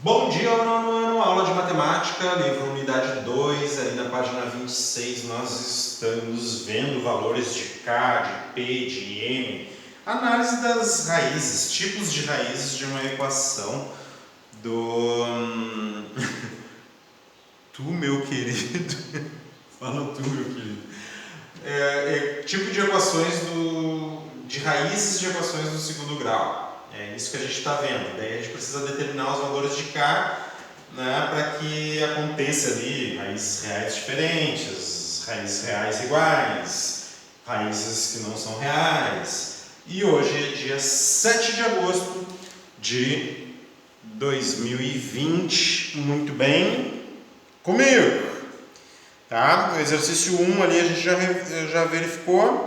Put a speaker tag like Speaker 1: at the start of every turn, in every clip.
Speaker 1: Bom dia, nono ano, aula de matemática, livro unidade 2, ali na página 26 nós estamos vendo valores de K, de P, de M, análise das raízes, tipos de raízes de uma equação do... Tu, meu querido, fala tu, meu querido, tipo de equações de raízes de equações do segundo grau. É isso que a gente está vendo. Daí a gente precisa determinar os valores de K, né, para que aconteça ali raízes reais diferentes, raízes reais iguais, raízes que não são reais. E hoje é dia 7 de agosto de 2020. Muito bem comigo. Tá? No exercício 1 ali a gente já verificou.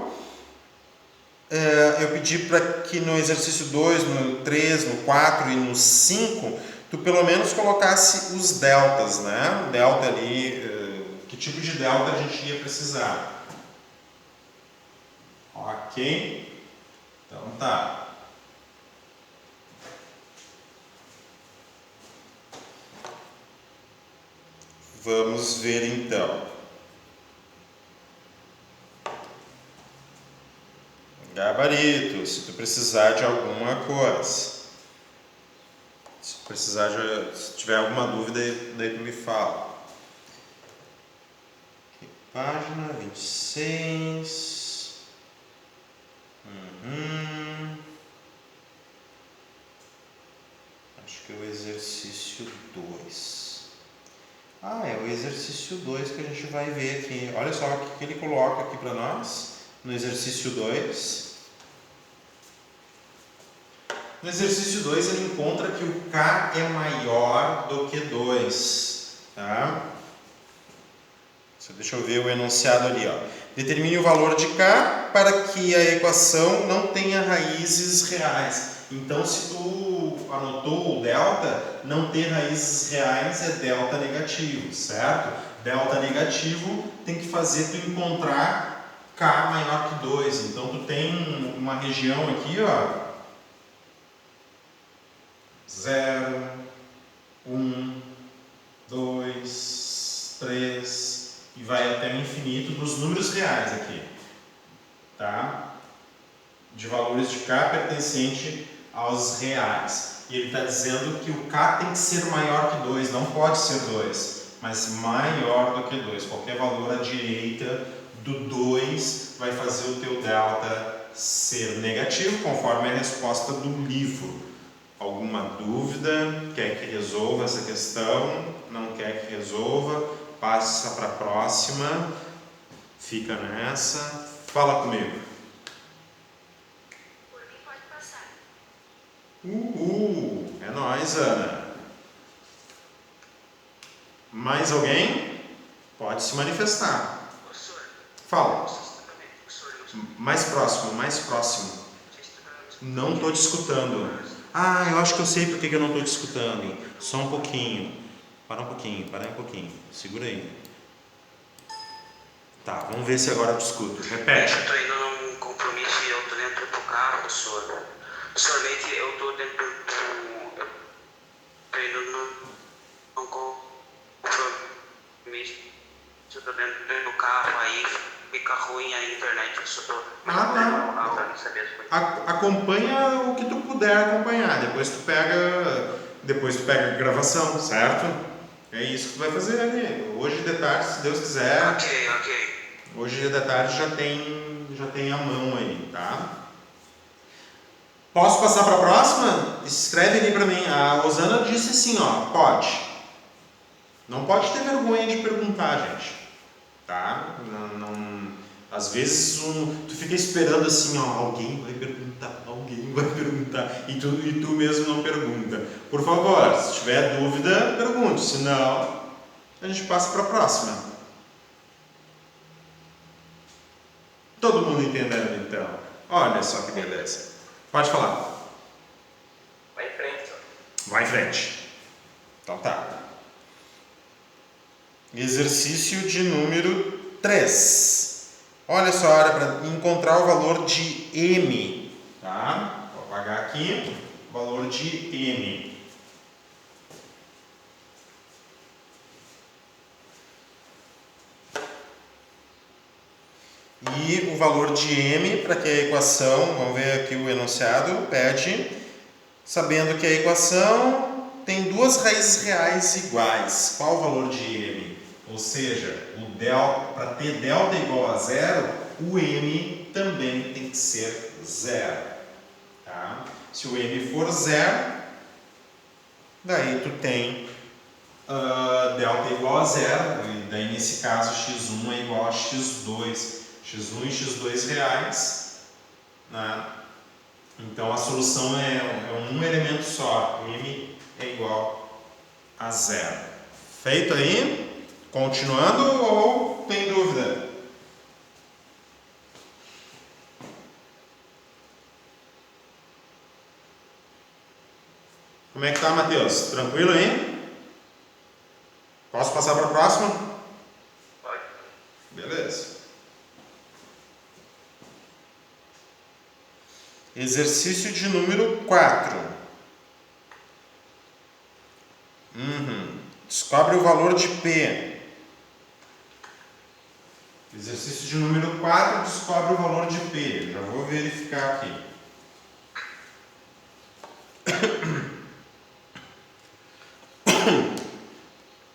Speaker 1: Eu pedi para que no exercício 2, no 3, no 4 e no 5, tu pelo menos colocasse os deltas, né? O delta ali, que tipo de delta a gente ia precisar. Ok? Então tá. Vamos ver então. Gabarito, se tu precisar de alguma coisa. Se tiver alguma dúvida, daí tu me fala. Aqui, página 26. Acho que é o exercício 2. É o exercício 2 que a gente vai ver aqui. Olha só o que ele coloca aqui para nós no exercício 2. No exercício 2 ele encontra que o K é maior do que 2. Tá? Deixa eu ver o enunciado ali. Ó. Determine o valor de K para que a equação não tenha raízes reais. Então, se tu anotou o delta, não ter raízes reais é delta negativo, certo? Delta negativo tem que fazer tu encontrar K maior que 2. Então, tu tem uma região aqui, ó, 0, 1, 2, 3 e vai até o infinito dos números reais aqui, tá? De valores de K pertencente aos reais. E ele está dizendo que o K tem que ser maior que 2, não pode ser 2, mas maior do que 2. Qualquer valor à direita do 2 vai fazer o teu delta ser negativo, conforme a resposta do livro. Alguma dúvida? Quer que resolva essa questão? Não quer que resolva? Passa para a próxima. Fica nessa. Fala comigo.
Speaker 2: Por mim pode passar.
Speaker 1: É nóis, Ana. Mais alguém? Pode se manifestar.
Speaker 2: Professor,
Speaker 1: Fala.
Speaker 2: professor,
Speaker 1: Mais próximo, mais próximo. Não estou te escutando. Eu acho que eu sei porque que eu não estou te escutando. Só um pouquinho. Para um pouquinho. Segura aí. Tá, vamos ver se agora eu te escuto. Repete.
Speaker 2: Eu estou indo num compromisso e eu estou dentro do carro, professor. Professor Leite, eu estou dentro do... Estou indo num compromisso. Eu estou dentro do carro, aí fica ruim a internet. Eu só estou...
Speaker 1: Acompanha o que tu puder acompanhar. Depois tu pega a gravação, certo? É isso que tu vai fazer ali. Hoje de tarde, se Deus quiser.
Speaker 2: Ok.
Speaker 1: Hoje de tarde já tem a mão aí, tá? Posso passar para a próxima? Escreve ali para mim. A Rosana disse assim, ó, pode. Não pode ter vergonha de perguntar, gente. Tá? Às vezes tu fica esperando assim, ó, alguém vai perguntar, e tu mesmo não pergunta. Por favor, se tiver dúvida, pergunte, senão a gente passa para a próxima. Todo mundo entendendo então? Olha só que beleza. Pode falar.
Speaker 2: Vai em frente, senhor.
Speaker 1: Vai em frente. Então tá. Exercício de número 3. Olha só, era para encontrar o valor de M. Tá? Vou apagar aqui. O valor de M. E o valor de m, para que a equação, vamos ver aqui o enunciado, pede, sabendo que a equação tem duas raízes reais iguais. Qual o valor de m? Ou seja, para ter delta igual a zero, o m também tem que ser zero. Tá? Se o m for zero, daí tu tem delta igual a zero, e daí nesse caso x1 é igual a x2. x1 e x2 reais, né? Então a solução é um elemento só, m é igual a zero. Feito aí? Continuando ou tem dúvida? Como é que tá, Matheus? Tranquilo aí? Posso passar para a próxima?
Speaker 2: Pode.
Speaker 1: Beleza. Exercício de número 4. Descobre o valor de P. Exercício de número 4, descobre o valor de P. Já vou verificar aqui.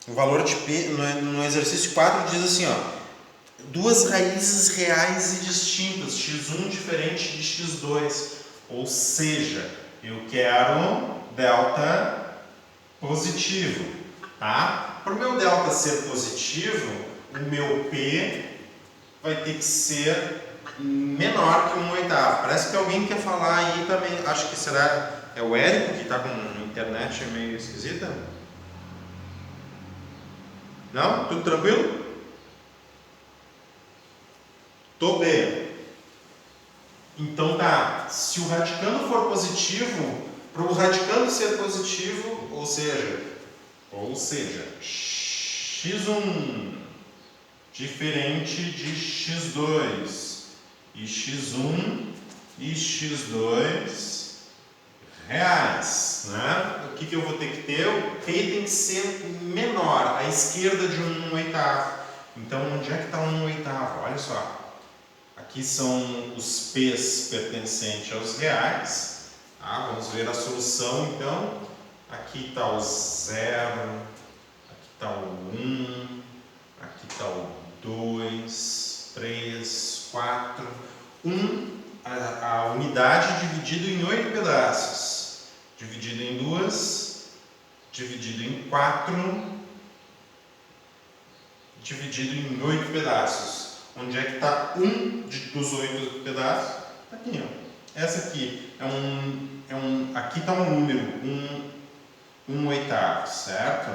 Speaker 1: O valor de P no exercício 4 diz assim, ó, duas raízes reais e distintas, x1 diferente de x2, ou seja, eu quero delta positivo, tá? Para o meu delta ser positivo, o meu P vai ter que ser menor que 1/8. Parece que alguém quer falar aí também, acho que é o Érico que está com a internet meio esquisita? Não? Tudo tranquilo? Tô bem. Então tá, se o radicando for positivo, para o radicando ser positivo, ou seja, x1 diferente de x2 e x1 e x2 reais, né? O que eu vou ter que ter? O P tem que ser menor, à esquerda de 1/8. Então, onde é que está 1/8? Olha só. Aqui são os P's pertencentes aos reais. Tá? Vamos ver a solução, então. Aqui está o 0, aqui está o 1, aqui está o 2, 3, 4. A unidade dividida em 8 pedaços. Dividido em 2, dividido em 4, dividido em 8 pedaços. Onde é que está dos 8 pedaços? Está aqui, ó. Essa aqui aqui está um número, 1/8, certo?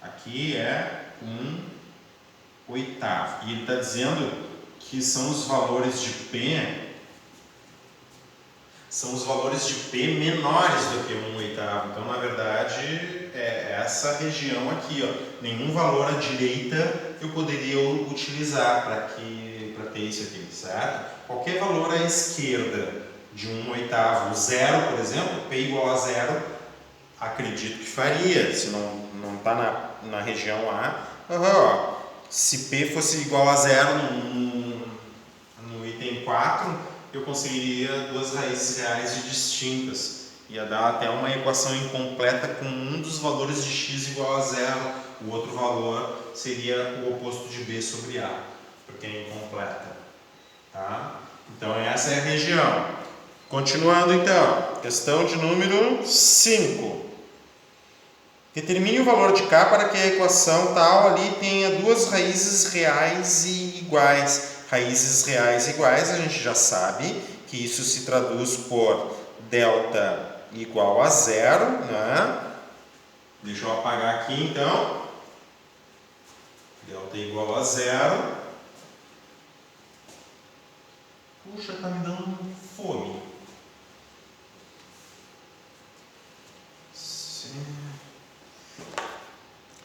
Speaker 1: Aqui é 1/8. E ele está dizendo que são os valores de P, menores do que 1/8. Então, na verdade, é essa região aqui, ó. Nenhum valor à direita eu poderia utilizar para ter isso aqui, certo? Qualquer valor à esquerda de 1/8, 0, por exemplo, P igual a 0, acredito que faria, se não está na região A. Se P fosse igual a 0 no item 4, eu conseguiria duas raízes reais distintas. Ia dar até uma equação incompleta com um dos valores de x igual a 0. O outro valor seria o oposto de b sobre a, porque é incompleta. Tá? Então essa é a região. Continuando então, questão de número 5. Determine o valor de k para que a equação tal ali tenha duas raízes reais e iguais. Raízes reais iguais, a gente já sabe que isso se traduz por delta igual a 0, né? Deixa eu apagar aqui então. Delta igual a 0. Puxa, tá me dando fome.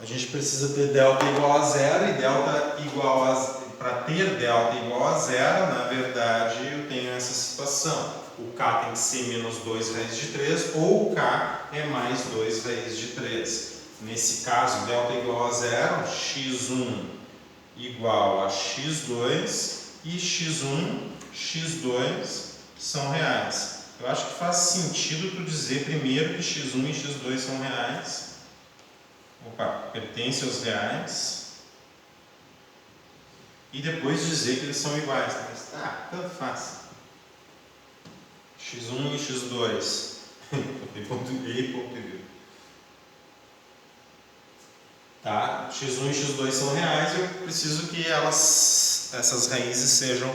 Speaker 1: A gente precisa ter delta igual a 0 e delta igual a... Para ter delta igual a 0, na verdade, eu tenho essa situação. O k tem que ser menos 2 raízes de 3 ou o k é mais 2 raízes de 3. Nesse caso, delta igual a 0, x1 igual a x2 e x1, x2 que são reais. Eu acho que faz sentido tu dizer primeiro que x1 e x2 são reais. Opa, pertence aos reais. E depois dizer que eles são iguais. Tanto faz. x1 e x2. Tem ponto E e ponto V. Tá? x1 e x2 são reais e eu preciso que essas raízes sejam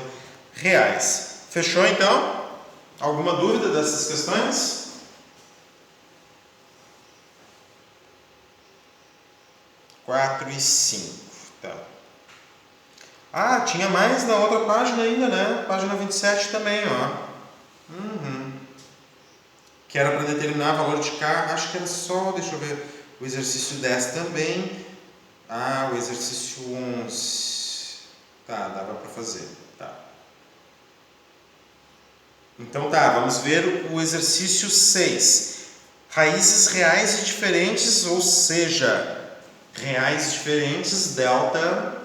Speaker 1: reais. Fechou então? Alguma dúvida dessas questões? Quatro e 5. Tá. Tinha mais na outra página ainda, né? Página 27 também, ó. Que era para determinar valor de K. Acho que era só, deixa eu ver, o exercício 10 também. O exercício 11. Tá, dava para fazer. Tá. Então vamos ver o exercício 6. Raízes reais e diferentes, ou seja, reais diferentes, delta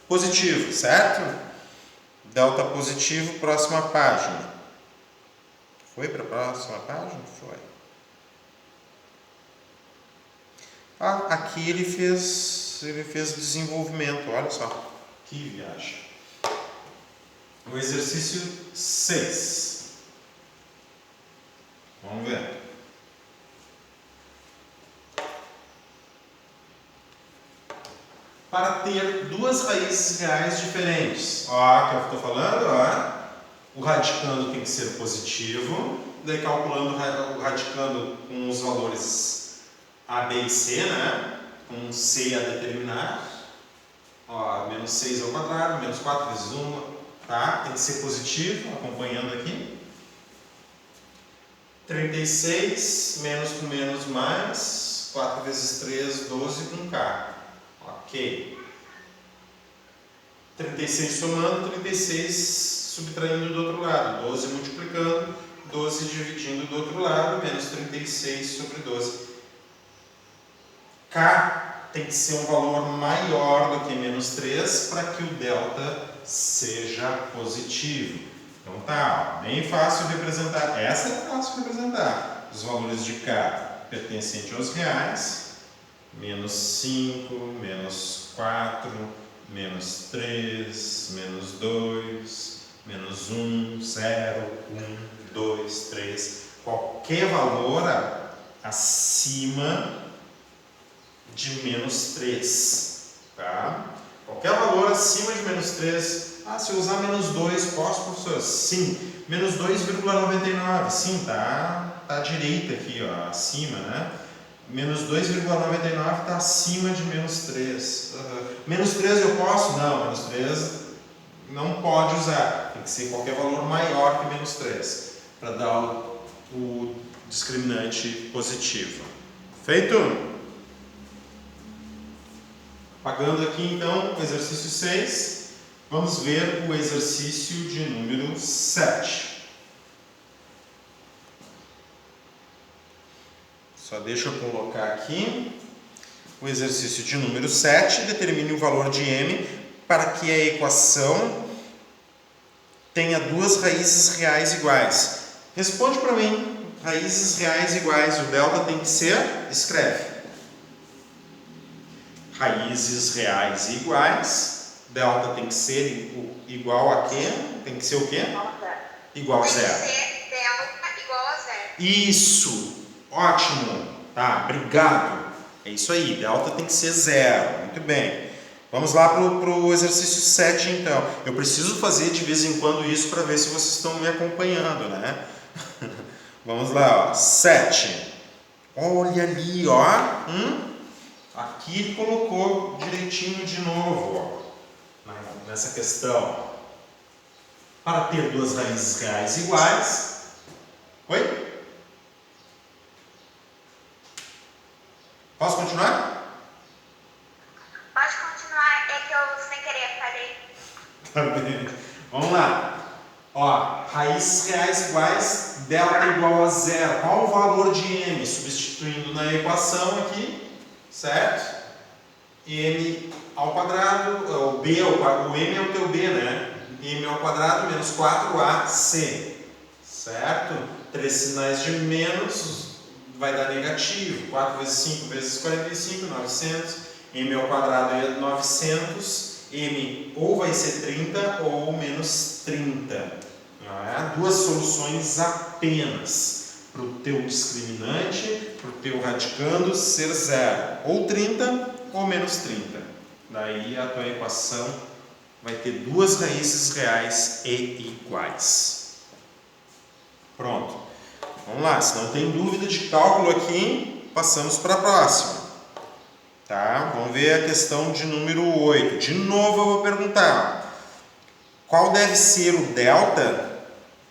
Speaker 1: positivo, certo? Delta positivo, próxima página. Foi para a próxima página? Foi. Aqui ele fez desenvolvimento, olha só. Que viagem. O exercício 6. Vamos ver. Para ter duas raízes reais diferentes. Que eu estou falando, o radicando tem que ser positivo. Daí calculando o radicando com os valores A, B e C, né? Com C a determinar. Menos 6 ao quadrado, menos 4 vezes 1, tá? Tem que ser positivo, acompanhando aqui. 36, menos com menos mais, 4 vezes 3, 12 com K. Ok. 36 somando, 36 subtraindo do outro lado, 12 multiplicando, 12 dividindo do outro lado, menos 36 sobre 12. K tem que ser um valor maior do que menos 3 para que o delta seja positivo. Então bem fácil representar. Essa é fácil representar. Os valores de K pertencentes aos reais, menos 5, menos 4, menos 3, menos 2, menos 1, 0, 1, 2, 3. Qualquer valor acima de menos 3, tá? Qualquer valor acima de menos 3. Se eu usar menos 2, posso, professor? Sim. Menos 2,99. Sim, tá à direita aqui, acima, né? Menos 2,99 está acima de menos 3. Menos 3 eu posso? Não, menos 3 não pode usar. Tem que ser qualquer valor maior que menos 3 para dar o discriminante positivo. Feito? Apagando aqui então o exercício 6, vamos ver o exercício de número 7. Só deixa eu colocar aqui o exercício de número 7, determine o valor de m para que a equação tenha duas raízes reais iguais. Responde para mim, raízes reais iguais, o delta tem que ser, escreve. Raízes reais iguais, delta tem que ser igual a quê? Tem que ser o quê? Igual a zero.
Speaker 3: Tem que ser delta igual a zero.
Speaker 1: Isso, ótimo, tá, obrigado. É isso aí, delta tem que ser zero, muito bem. Vamos lá para o exercício 7 então. Eu preciso fazer de vez em quando isso para ver se vocês estão me acompanhando, né? Vamos lá, 7. Olha ali, Aqui ele colocou direitinho de novo, nessa questão. Para ter duas raízes reais iguais. Oi? Posso continuar?
Speaker 3: Pode continuar, é que eu sem querer falei.
Speaker 1: Tá bem. Vamos lá. Raízes reais iguais, delta igual a zero. Qual o valor de m? Substituindo na equação aqui, certo? M ao quadrado, o m é o teu b, né? m ao quadrado menos 4ac, certo? 3 sinais de menos vai dar negativo. 4 vezes 5 vezes 45, 900. M ao quadrado é 900. M ou vai ser 30 ou menos 30. Não é? Duas soluções apenas para o teu discriminante, para o teu radicando ser zero. Ou 30 ou menos 30. Daí a tua equação vai ter duas raízes reais e iguais. Pronto. Vamos lá, se não tem dúvida de cálculo aqui, passamos para a próxima. Tá? Vamos ver a questão de número 8. De novo eu vou perguntar. Qual deve ser o delta,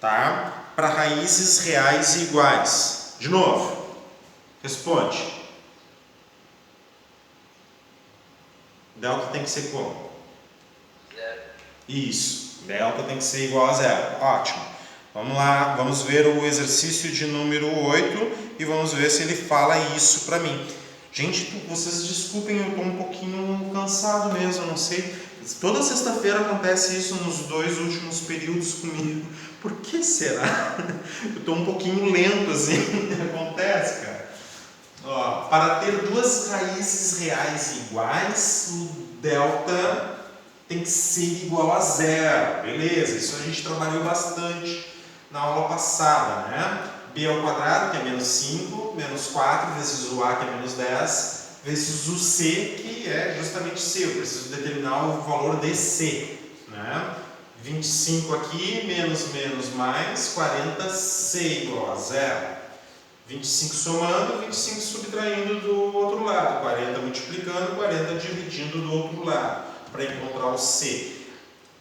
Speaker 1: tá, para raízes reais e iguais? De novo. Responde. Delta tem que ser como?
Speaker 2: Zero.
Speaker 1: Isso. Delta tem que ser igual a zero. Ótimo. Vamos lá, vamos ver o exercício de número 8 e vamos ver se ele fala isso para mim. Gente, vocês desculpem, eu estou um pouquinho cansado mesmo, eu não sei. Toda sexta-feira acontece isso nos 2 últimos períodos comigo. Por que será? Eu estou um pouquinho lento assim, acontece, cara. Ó, para ter duas raízes reais iguais, o delta tem que ser igual a zero. Beleza, isso a gente trabalhou bastante na aula passada, né? B ao quadrado, que é menos 5, menos 4, vezes o A, que é menos 10, vezes o C, que é justamente C. Eu preciso determinar o valor de C, né? 25 aqui, menos mais, 40C igual a zero. 25 somando, 25 subtraindo do outro lado, 40 multiplicando, 40 dividindo do outro lado, para encontrar o C.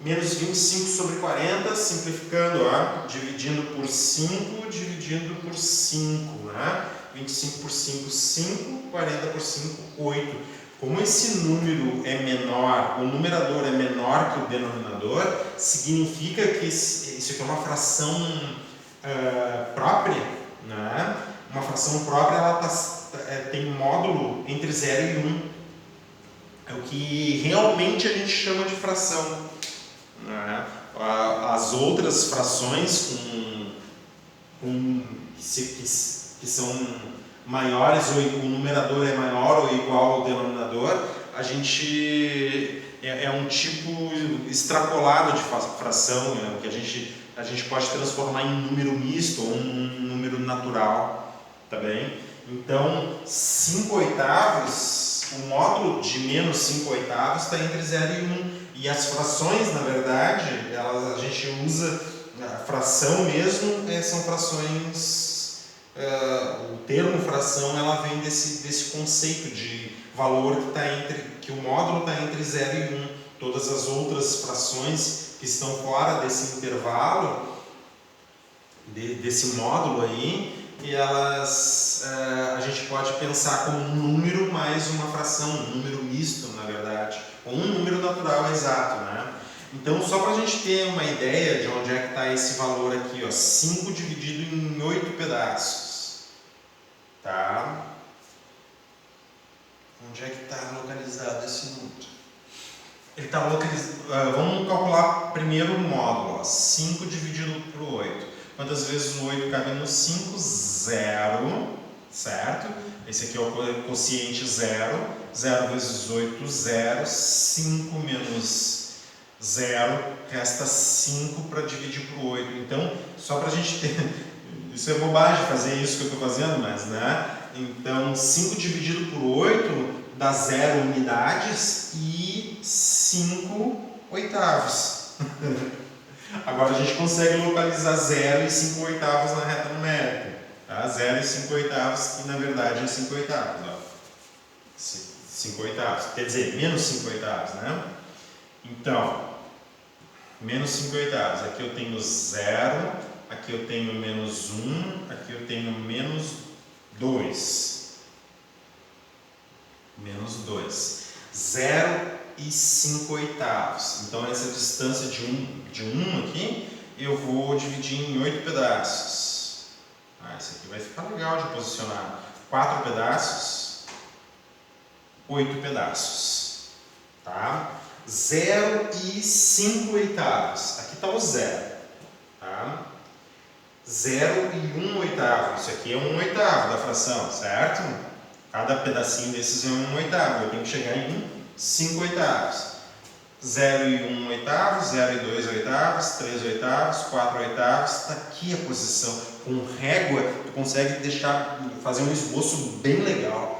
Speaker 1: Menos 25 sobre 40, simplificando, ó, dividindo por 5, dividindo por 5, né? 25 por 5, 5, 40 por 5, 8. Como esse número é menor, o numerador é menor que o denominador, significa que isso aqui é uma fração própria, né? Uma fração própria, ela tem módulo entre 0 e 1. É o que realmente a gente chama de fração. As outras frações que são maiores, ou o numerador é maior ou igual ao denominador, a gente é um tipo extrapolado de fração, que a gente pode transformar em número misto ou um número natural, tá bem? Então, 5 oitavos, o módulo de menos 5 oitavos está entre 0 e 1. E as frações, na verdade, a gente usa a fração mesmo, são frações, o termo fração, ela vem desse conceito de valor que o módulo está entre 0 e 1. Todas as outras frações que estão fora desse intervalo, desse módulo aí, e elas a gente pode pensar como um número mais uma fração, um número misto, na verdade, ou um número natural exato, né? Então, só para a gente ter uma ideia de onde é que está esse valor aqui, ó, 5 dividido em 8 pedaços, tá? Onde é que está localizado esse número? Ele está localizado, vamos calcular primeiro o módulo, ó, 5 dividido por 8. Quantas vezes o 8 cabe no 5? 0, certo? Esse aqui é o quociente 0. 0 vezes 8, 0. 5 menos 0, resta 5 para dividir por 8. Então, só para a gente ter... Isso é bobagem fazer isso que eu estou fazendo, mas, né? Então, 5 dividido por 8 dá 0 unidades e 5 oitavos. Agora a gente consegue localizar 0 e 5 oitavos na reta numérica. Tá? 0 e 5 oitavos, que na verdade é 5 oitavos. Ó. 5 oitavos, quer dizer, menos 5 oitavos, né? Então, menos 5 oitavos. Aqui eu tenho 0, aqui eu tenho menos 1, aqui eu tenho menos 2. Menos 2. 0 e 5 oitavos. Então, essa distância de 1 aqui, eu vou dividir em 8 pedaços. Esse aqui vai ficar legal de posicionar. 4 pedaços, 8 pedaços. Tá? 0 e 5 oitavos. Aqui está o 0. Tá? 0 e 1 oitavo. Isso aqui é 1 oitavo da fração, certo? Cada pedacinho desses é 1 oitavo. Eu tenho que chegar em 5 oitavos. 0 e 1 oitavos, 0 e 2 oitavos, 3 oitavos, 4 oitavos. Está aqui a posição. Com régua, tu consegue fazer um esboço bem legal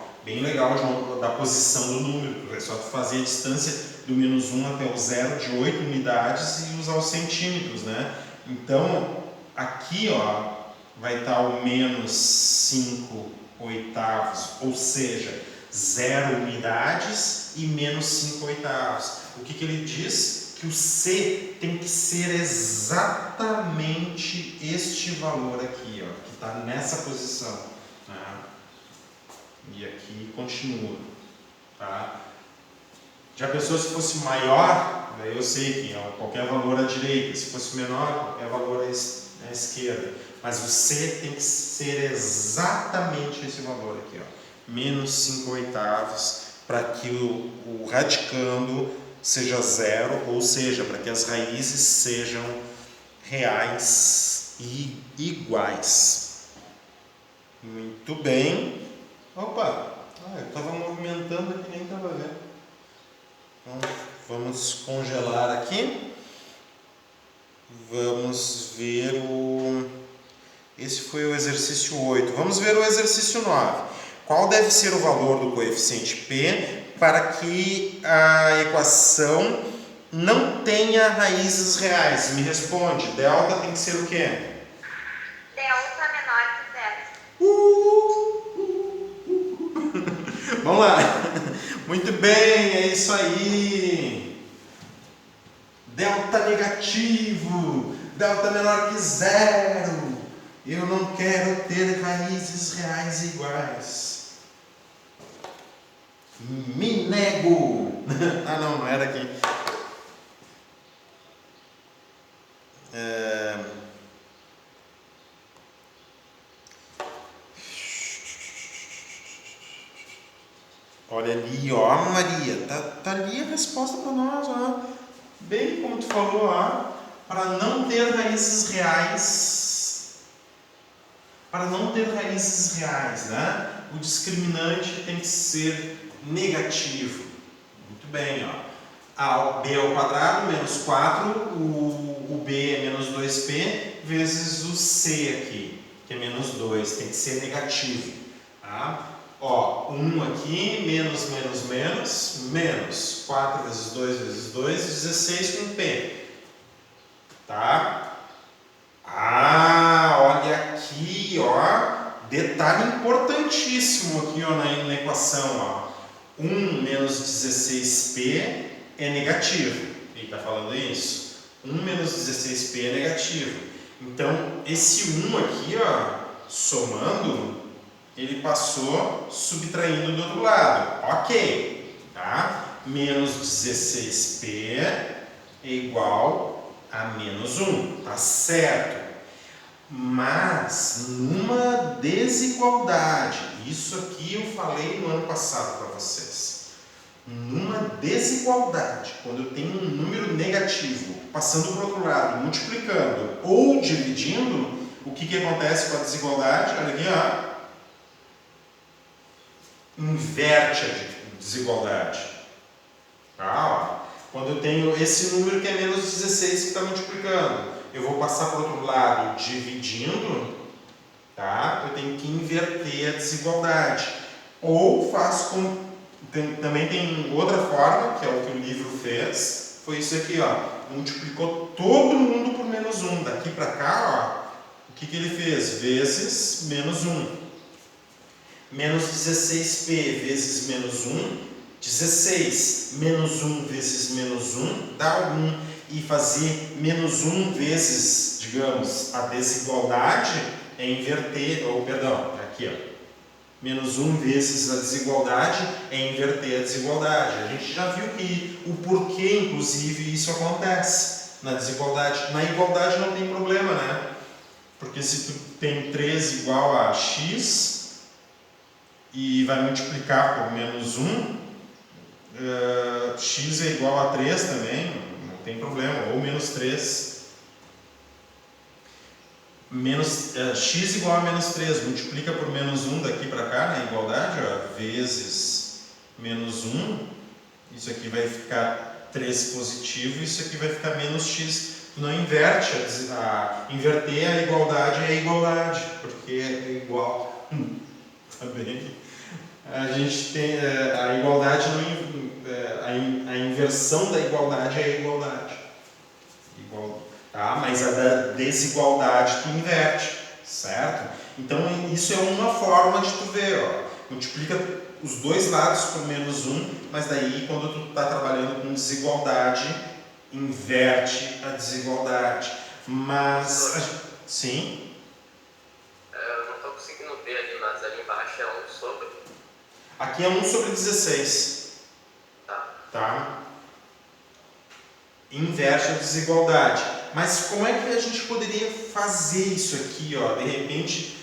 Speaker 1: da posição do número. É só tu fazer a distância do menos 1 até o 0 de 8 unidades e usar os centímetros, né? Então, aqui, ó, vai estar o menos 5 oitavos, ou seja, 0 unidades e menos 5 oitavos. O que ele diz? Que o C tem que ser exatamente este valor aqui, ó, que está nessa posição. Tá? E aqui continua. Tá? Já pensou se fosse maior? Daí eu sei que qualquer valor à direita. Se fosse menor, qualquer valor à esquerda. Mas o C tem que ser exatamente esse valor aqui, ó, menos 5 oitavos, para que o radicando seja 0, ou seja, para que as raízes sejam reais e iguais. Muito bem. Opa, eu estava movimentando aqui, nem estava vendo. Então, vamos congelar aqui. Vamos ver Esse foi o exercício 8. Vamos ver o exercício 9. Qual deve ser o valor do coeficiente P para que a equação não tenha raízes reais? Me responde. Delta tem que ser o quê?
Speaker 3: Delta menor que 0.
Speaker 1: Vamos lá. Muito bem, é isso aí. Delta negativo. Delta menor que 0. Eu não quero ter raízes reais iguais. Me nego. Não era aqui. Olha ali, ó, Maria, tá ali a resposta para nós, ó. Bem como tu falou, ó, para não ter raízes reais, né? O discriminante tem que ser negativo. Muito bem, ó. B ao quadrado menos 4, o B é menos 2P, vezes o C aqui, que é menos 2, tem que ser negativo. Tá? Ó, 1 aqui, menos 4 vezes 2 vezes 2, 16 com P. Tá? Olha aqui, ó, detalhe importantíssimo aqui, ó, na equação, ó. 1 menos 16P é negativo. Ele está falando isso. 1 menos 16P é negativo. Então, esse 1 aqui, ó, somando, ele passou subtraindo do outro lado. Ok. Tá? Menos 16P é igual a menos 1. Tá certo. Mas, numa desigualdade, isso aqui eu falei no ano passado para vocês. Numa desigualdade, quando eu tenho um número negativo passando para o outro lado, multiplicando ou dividindo, o que acontece com a desigualdade? Olha aqui, ó. Inverte a desigualdade. Tá, ó. Quando eu tenho esse número que é menos 16 que está multiplicando, eu vou passar para o outro lado dividindo, tá? Eu tenho que inverter a desigualdade. Ou faço com... Também tem outra forma, que é o que o livro fez, foi isso aqui, ó. Multiplicou todo mundo por menos 1. Daqui para cá, ó, o que ele fez? Vezes menos 1. Menos 16P vezes menos 1, 16. Menos 1 vezes menos 1 dá 1. E fazer menos 1 vezes, digamos, a desigualdade é inverter, aqui, ó. Menos 1 vezes a desigualdade é inverter a desigualdade. A gente já viu que o porquê, inclusive, isso acontece na desigualdade. Na igualdade não tem problema, né? Porque se tu tem 3 igual a x e vai multiplicar por menos 1, x é igual a 3 também, não tem problema, ou menos 3. X igual a menos 3, multiplica por menos 1 daqui para cá, na igualdade, ó, vezes menos 1, isso aqui vai ficar 3 positivo, isso aqui vai ficar menos x. Tu não inverte, inverter a igualdade é a igualdade, porque é igual. Tá bem? A gente tem a igualdade, a inversão da igualdade é a igualdade. Tá? Mas a da desigualdade tu inverte, certo? Então isso é uma forma de tu ver, ó. Multiplica os dois lados por menos 1, mas daí quando tu está trabalhando com desigualdade, inverte a desigualdade. Mas, sim?
Speaker 4: Eu não estou conseguindo ver ali, mas ali embaixo é 1 sobre.
Speaker 1: Aqui é 1 sobre 16. Tá? Inverte a desigualdade. Mas como é que a gente poderia fazer isso aqui, ó? De repente,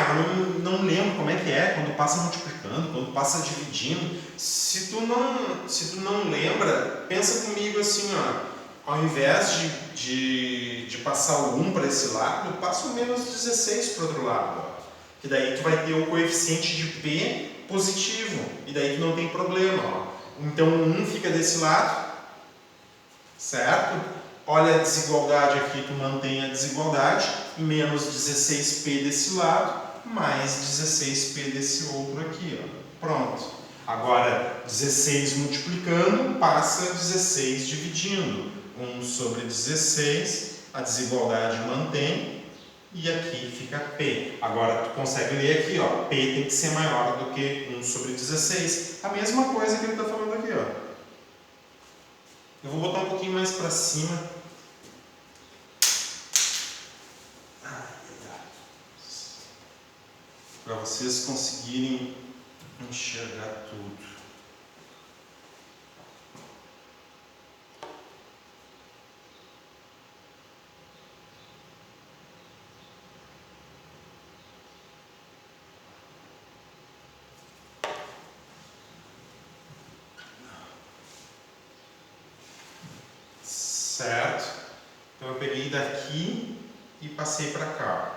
Speaker 1: eu não lembro como é que é quando passa multiplicando, quando passa dividindo. Se tu não lembra, pensa comigo assim, ó. Ao invés de passar o 1 para esse lado, passa o menos 16 para o outro lado, ó. Que daí tu vai ter o coeficiente de P positivo. E daí tu não tem problema, ó. Então o 1 fica desse lado, certo? Olha a desigualdade aqui, tu mantém a desigualdade, menos 16p desse lado, mais 16p desse outro aqui, ó. Pronto. Agora, 16 multiplicando, passa 16 dividindo. 1 sobre 16, a desigualdade mantém, e aqui fica P. Agora, tu consegue ler aqui, ó, P tem que ser maior do que 1 sobre 16. A mesma coisa que ele está falando aqui, ó. Eu vou botar um pouquinho mais para cima. Para vocês conseguirem enxergar tudo. Certo? Então eu peguei daqui e passei para cá.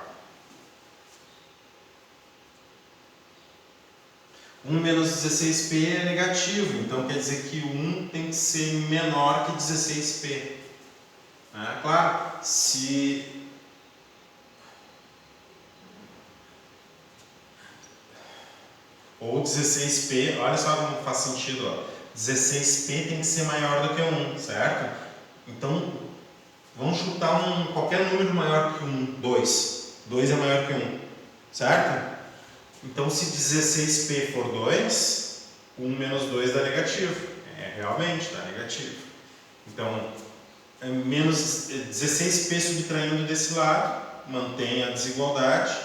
Speaker 1: 1 menos 16p é negativo, então quer dizer que o 1 tem que ser menor que 16p. Claro, se ou 16p, olha só como faz sentido, ó. 16p tem que ser maior do que 1, certo? Então, vamos chutar qualquer número maior que 1, 2. 2 é maior que 1, certo? Então, se 16p for 2, 1 menos 2 dá negativo. Realmente dá negativo. Então, menos 16p subtraindo desse lado, mantém a desigualdade.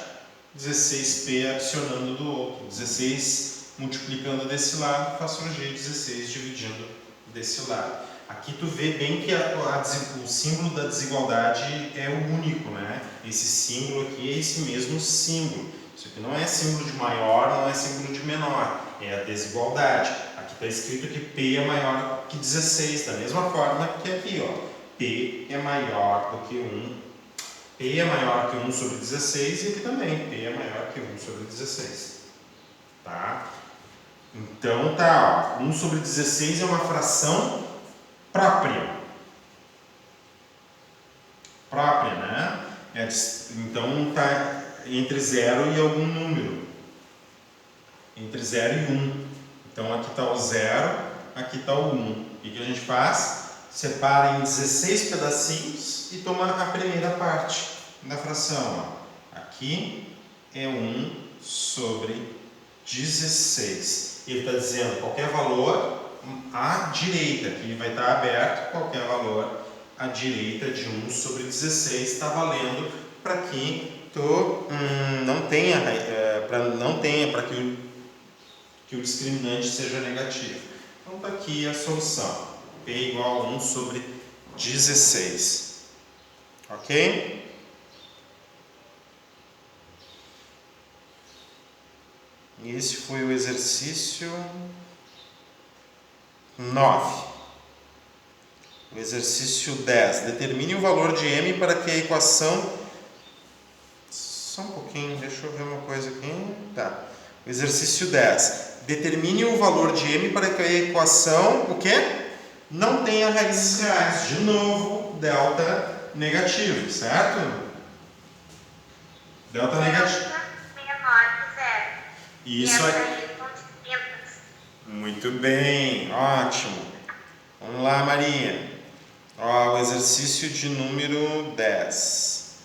Speaker 1: 16p adicionando do outro. 16 multiplicando desse lado, faz surgir 16 dividindo desse lado. Aqui tu vê bem que o símbolo da desigualdade é o único, né? Esse símbolo aqui é esse mesmo símbolo. Isso aqui não é símbolo de maior, não é símbolo de menor, é a desigualdade. Aqui está escrito que P é maior que 16, da mesma forma que aqui, ó. P é maior do que 1. P é maior que 1 sobre 16 e aqui também, P é maior que 1 sobre 16. Tá? Então tá, ó, 1 sobre 16 é uma fração própria. Própria, né? Então tá entre 0 e algum número. Entre 0 e 1. Então aqui está o 0, aqui está o 1. O que a gente faz? Separa em 16 pedacinhos e toma a primeira parte da fração. Ó. Aqui é 1 sobre 16. Ele está dizendo qualquer valor à direita, que vai estar aberto, qualquer valor à direita de 1 sobre 16 está valendo para que tu não tenha, para que o discriminante seja negativo. Então está aqui a solução. P igual a 1 sobre 16. Ok? Esse foi o exercício 9. O exercício 10. Determine o valor de m para que a equação... Só um pouquinho, deixa eu ver uma coisa aqui. Tá. O exercício 10. Determine o valor de m para que a equação, o quê? Não tenha raízes reais. De novo, delta negativo, certo? Delta negativo.
Speaker 3: Menor que zero.
Speaker 1: Isso
Speaker 3: e essa
Speaker 1: aí.
Speaker 3: aí são distintas.
Speaker 1: Muito bem, ótimo. Vamos lá, Marinha. Ó, o exercício de número 10.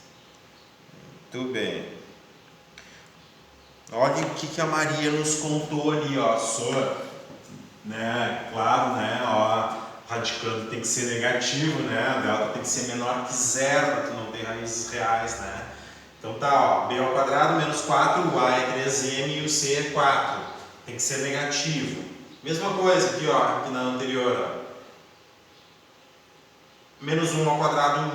Speaker 1: Muito bem. Olha o que a Maria nos contou ali, ó. Né, claro, né, ó, radicando tem que ser negativo, né, a delta tem que ser menor que zero para tu não ter raízes reais, né. Então tá, ó, b ao quadrado menos 4, o a é 3m e o c é 4. Tem que ser negativo. Mesma coisa aqui, ó, aqui na anterior, ó. Menos 1 ao quadrado,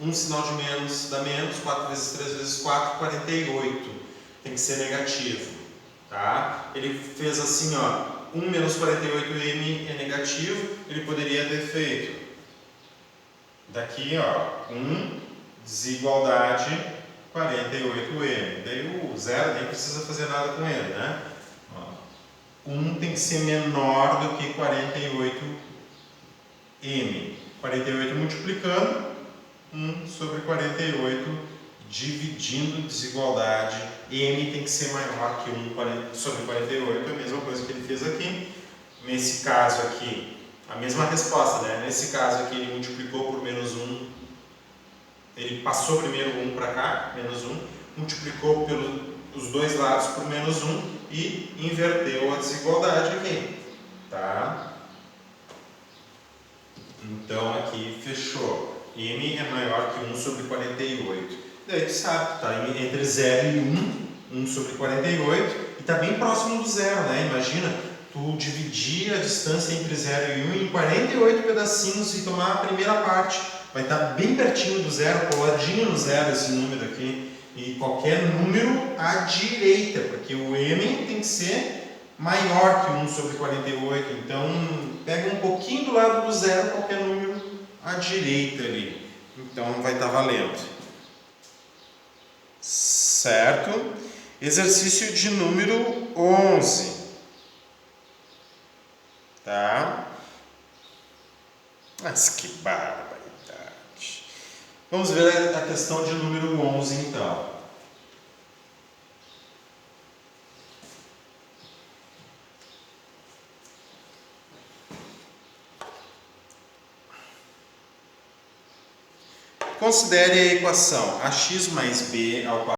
Speaker 1: 1 sinal de menos dá menos, 4 vezes 3 vezes 4, 48. Tem que ser negativo, tá? Ele fez assim, ó, 1 menos 48m é negativo, ele poderia ter feito daqui, ó, 1, desigualdade, 48m. Daí o zero nem precisa fazer nada com ele, né? Ó, 1 tem que ser menor do que 48m. 48 multiplicando, 1 sobre 48 dividindo desigualdade. M tem que ser maior que 1 sobre 48, é a mesma coisa que ele fez aqui. Nesse caso aqui, a mesma resposta, né? Nesse caso aqui ele multiplicou por menos 1, ele passou primeiro 1 para cá, menos 1, multiplicou pelos dois lados por menos 1 e inverteu a desigualdade aqui, tá? Então aqui fechou. M é maior que 1 sobre 48. Daí tu sabe, tá entre 0 e 1 sobre 48, e está bem próximo do zero, né? Imagina, tu dividir a distância entre 0 e 1 em 48 pedacinhos e tomar a primeira parte. Vai estar bem pertinho do zero, coladinho no zero esse número aqui. E qualquer número à direita, porque o M tem que ser maior que 1 sobre 48. Então, pega um pouquinho do lado do zero, qualquer número à direita ali. Então, vai estar valendo. Certo? Exercício de número 11. Tá? Mas que barbaridade. Vamos ver a questão de número 11, então. Considere a equação ax mais b ao quadrado